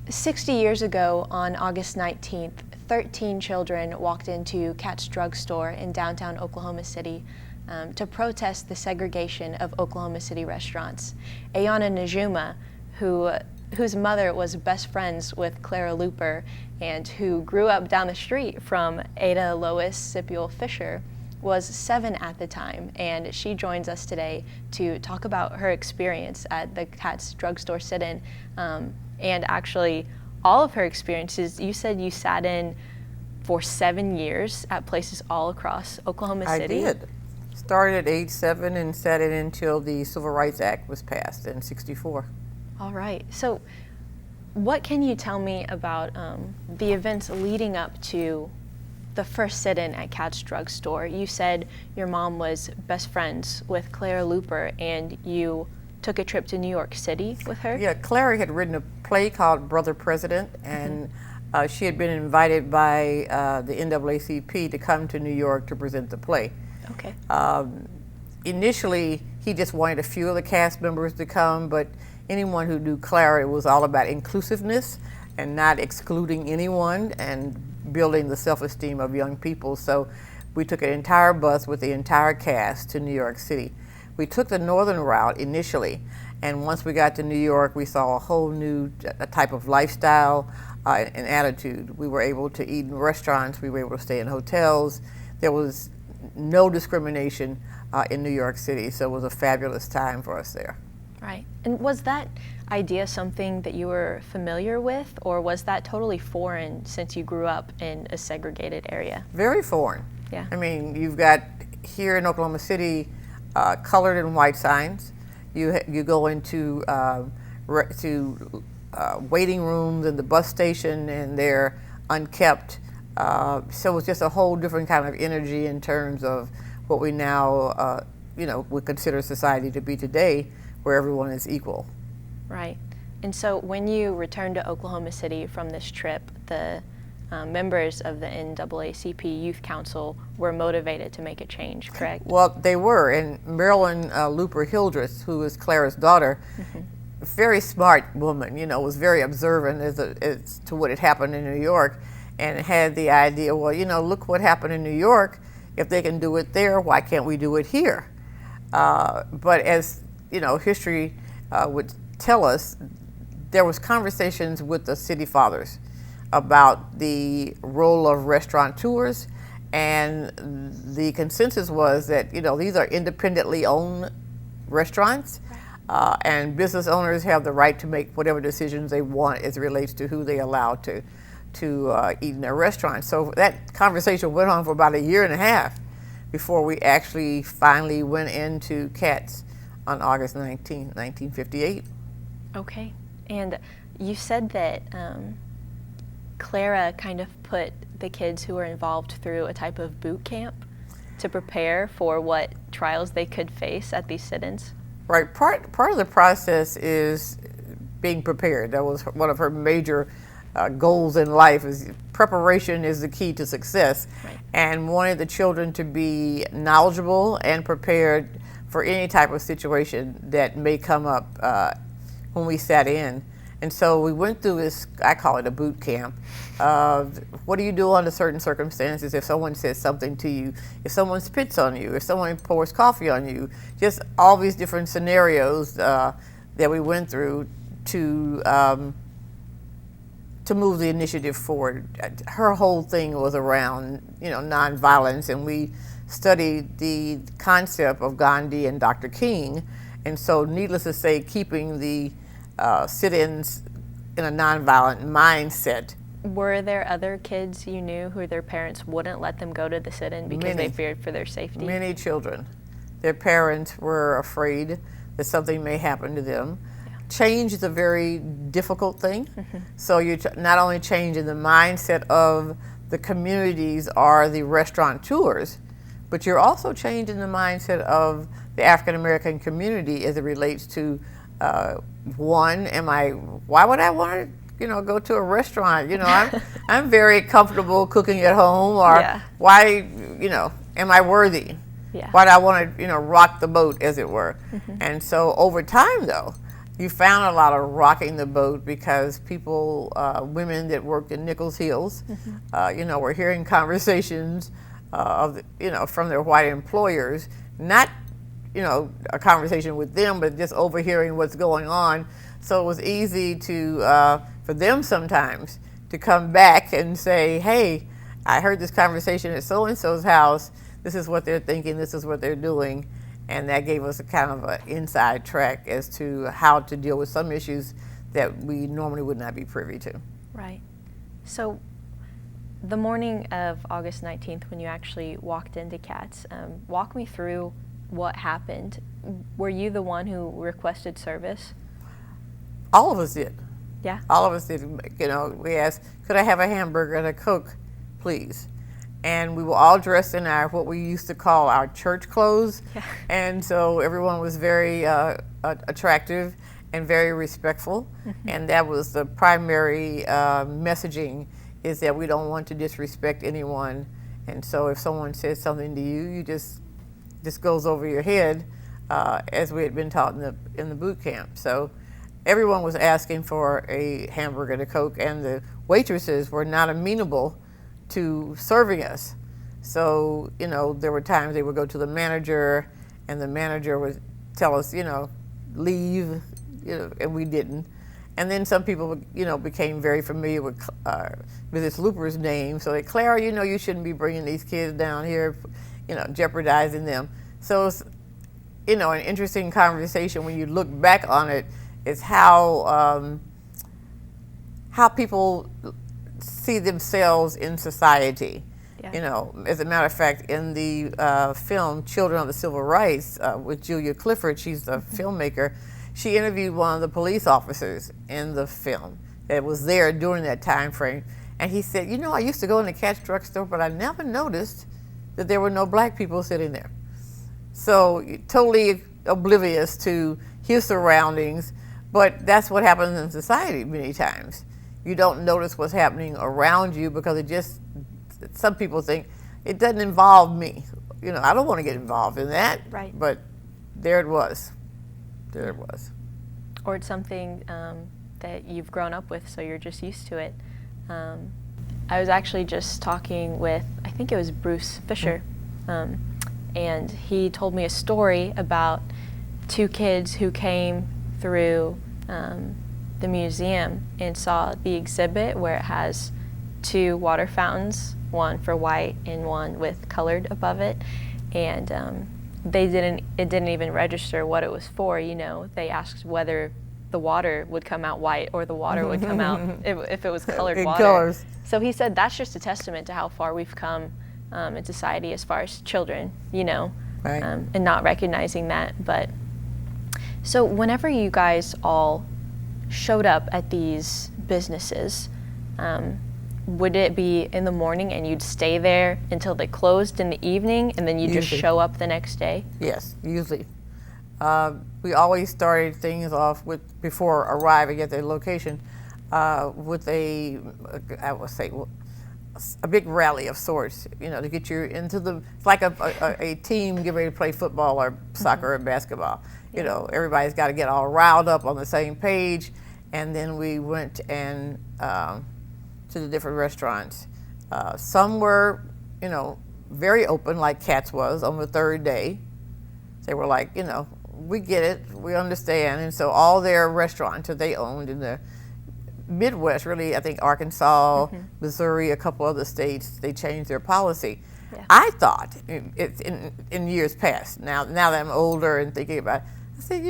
60 years ago, on August 19th, 13 children walked into Katz Drug Store in downtown Oklahoma City to protest the segregation of Oklahoma City restaurants. Ayanna Najuma, whose mother was best friends with Clara Luper and who grew up down the street from Ada Lois Scipio Fisher, was 7 at the time, and she joins us today to talk about her experience at the Katz Drug Store sit-in, and actually all of her experiences. You said you sat in for 7 years at places all across Oklahoma City. I did. Started at age 7 and sat in until the Civil Rights Act was passed in '64. All right. So what can you tell me about the events leading up to the first sit-in at Katz Drug Store? You said your mom was best friends with Clara Luper and you took a trip to New York City with her? Yeah, Clara had written a play called Brother President, and she had been invited by the NAACP to come to New York to present the play. Okay. Initially, he just wanted a few of the cast members to come, but anyone who knew Clara, it was all about inclusiveness and not excluding anyone and building the self-esteem of young people. So we took an entire bus with the entire cast to New York City. We took the northern route initially, and once we got to New York, we saw a whole new type of lifestyle and attitude. We were able to eat in restaurants, we were able to stay in hotels. There was no discrimination in New York City, so it was a fabulous time for us there. Right. And was that idea something that you were familiar with, or was that totally foreign since you grew up in a segregated area? Very foreign. Yeah. I mean, you've got here in Oklahoma City colored and white signs. You go into waiting rooms in the bus station, and they're unkept. So it was just a whole different kind of energy in terms of what we now, would consider society to be today, where everyone is equal. Right. And so when you returned to Oklahoma City from this trip, the members of the NAACP Youth Council were motivated to make a change, correct? Well, they were, and Marilyn Luper Hildreth, who is Clara's daughter, very smart woman, was very observant as to what had happened in New York, and had the idea, well, look what happened in New York. If they can do it there, why can't we do it here? But as history would tell us, there was conversations with the city fathers about the role of restaurateurs, and the consensus was that these are independently owned restaurants, and business owners have the right to make whatever decisions they want as it relates to who they allow to eat in their restaurants. So that conversation went on for about 1.5 years before we actually finally went into Katz on August 19, 1958. Okay. And you said that Clara kind of put the kids who were involved through a type of boot camp to prepare for what trials they could face at these sit-ins? Right. Part of the process is being prepared. That was one of her major goals in life. Is preparation is the key to success. Right. And wanted the children to be knowledgeable and prepared for any type of situation that may come up when we sat in. And so we went through this, I call it a boot camp. What do you do under certain circumstances if someone says something to you, if someone spits on you, if someone pours coffee on you, just all these different scenarios that we went through to move the initiative forward. Her whole thing was around, nonviolence, and we studied the concept of Gandhi and Dr. King, and so needless to say, keeping the sit-ins in a nonviolent mindset. Were there other kids you knew who their parents wouldn't let them go to the sit-in because they feared for their safety? Many children. Their parents were afraid that something may happen to them. Change is a very difficult thing. So you not only change in the mindset of the communities or the restaurateurs, but you're also changing the mindset of the African American community as it relates to why would I want to go to a restaurant? I'm very comfortable cooking at home, or why am I worthy? Why do I want to rock the boat, as it were? And so over time, though, You found a lot of rocking the boat because people, women that worked in Nichols Hills, were hearing conversations from their white employers, not, a conversation with them, but just overhearing what's going on. So it was easy for them sometimes to come back and say, hey, I heard this conversation at so-and-so's house. This is what they're thinking. This is what they're doing. And that gave us a kind of an inside track as to how to deal with some issues that we normally would not be privy to. Right. So the morning of August 19th, when you actually walked into CATS, walk me through what happened. Were you the one who requested service? All of us did. Yeah. All of us did. We asked, could I have a hamburger and a Coke, please? And we were all dressed in what we used to call our church clothes. Yeah. And so everyone was very attractive and very respectful. Mm-hmm. And that was the primary messaging, is that we don't want to disrespect anyone. And so if someone says something to you, you just goes over your head, as we had been taught in the boot camp. So everyone was asking for a hamburger and a Coke, and the waitresses were not amenable to serving us. So, there were times they would go to the manager, and the manager would tell us, leave, and we didn't. And then some people, became very familiar with Mrs. Looper's name. So they, Clara, you shouldn't be bringing these kids down here, jeopardizing them. So it's, an interesting conversation when you look back on it, is how people see themselves in society. Yeah. As a matter of fact, in the film Children of the Civil Rights with Julia Clifford, she's the filmmaker, she interviewed one of the police officers in the film that was there during that time frame. And he said, I used to go in the CATS drugstore, but I never noticed that there were no black people sitting there. So totally oblivious to his surroundings, but that's what happens in society many times. You don't notice what's happening around you because some people think it doesn't involve me. I don't want to get involved in that. Right. But there it was. Or it's something that you've grown up with, so you're just used to it. I was actually just talking with, I think it was Bruce Fisher, and he told me a story about two kids who came through the museum and saw the exhibit where it has two water fountains, one for white and one with colored above it, and it didn't even register what it was for. They asked whether the water would come out white or the water would come out if it was colored water. Colors. So he said that's just a testament to how far we've come in society as far as children, right. And not recognizing that. But so whenever you guys all showed up at these businesses, would it be in the morning and you'd stay there until they closed in the evening, and then you just show up the next day? Yes, usually. We always started things off before arriving at the location with I would say, a big rally of sorts, to get you into it's like a team getting ready to play football or soccer or basketball. Yeah. Everybody's got to get all riled up on the same page. And then we went to the different restaurants. Some were, very open, like CATS was on the third day. They were like, we get it, we understand. And so all their restaurants that they owned in the Midwest, really, I think Arkansas, Missouri, a couple other states, they changed their policy. Yeah. I thought in years past, now that I'm older and thinking about it, I said,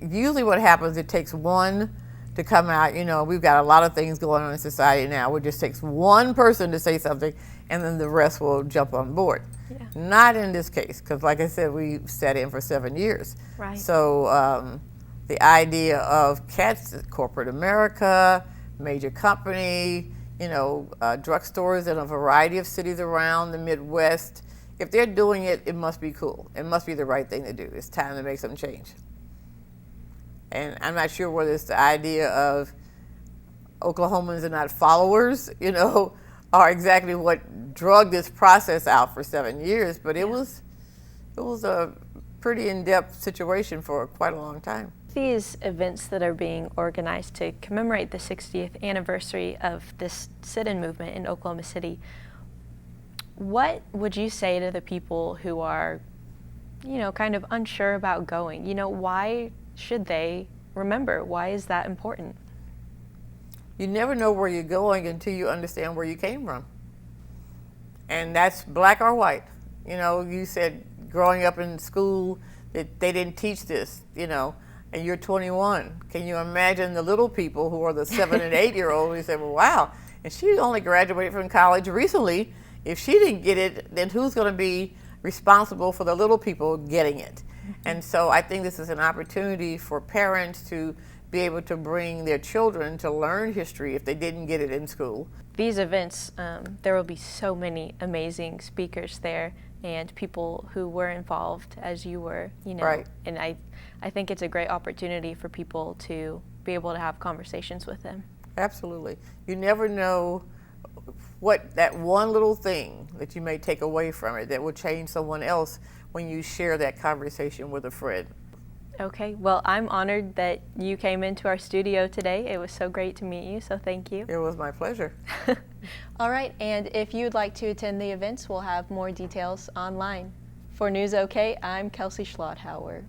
usually what happens, it takes one to come out. We've got a lot of things going on in society now. It just takes one person to say something, and then the rest will jump on board. Yeah. Not in this case, because like I said, we sat in for 7 years. Right. So the idea of CATS, corporate America, major company, drugstores in a variety of cities around the Midwest, if they're doing it, it must be cool. It must be the right thing to do. It's time to make some change. And I'm not sure whether it's the idea of Oklahomans are not followers, or exactly what drug this process out for 7 years, but it was a pretty in-depth situation for quite a long time. With these events that are being organized to commemorate the 60th anniversary of this sit-in movement in Oklahoma City, what would you say to the people who are, kind of unsure about going? Why should they remember? Why is that important? You never know where you're going until you understand where you came from. And that's black or white. You said growing up in school that they didn't teach this, and you're 21. Can you imagine the little people who are the 7 and 8-year-olds? You say, well, wow, and she only graduated from college recently. If she didn't get it, then who's going to be responsible for the little people getting it? And so I think this is an opportunity for parents to be able to bring their children to learn history if they didn't get it in school. These events, there will be so many amazing speakers there and people who were involved as you were, Right. And I think it's a great opportunity for people to be able to have conversations with them. Absolutely. You never know what that one little thing that you may take away from it that will change someone else when you share that conversation with a friend. Okay, well, I'm honored that you came into our studio today. It was so great to meet you, so thank you. It was my pleasure. All right, and if you'd like to attend the events, we'll have more details online. For News OK, I'm Kelsey Schlotthauer.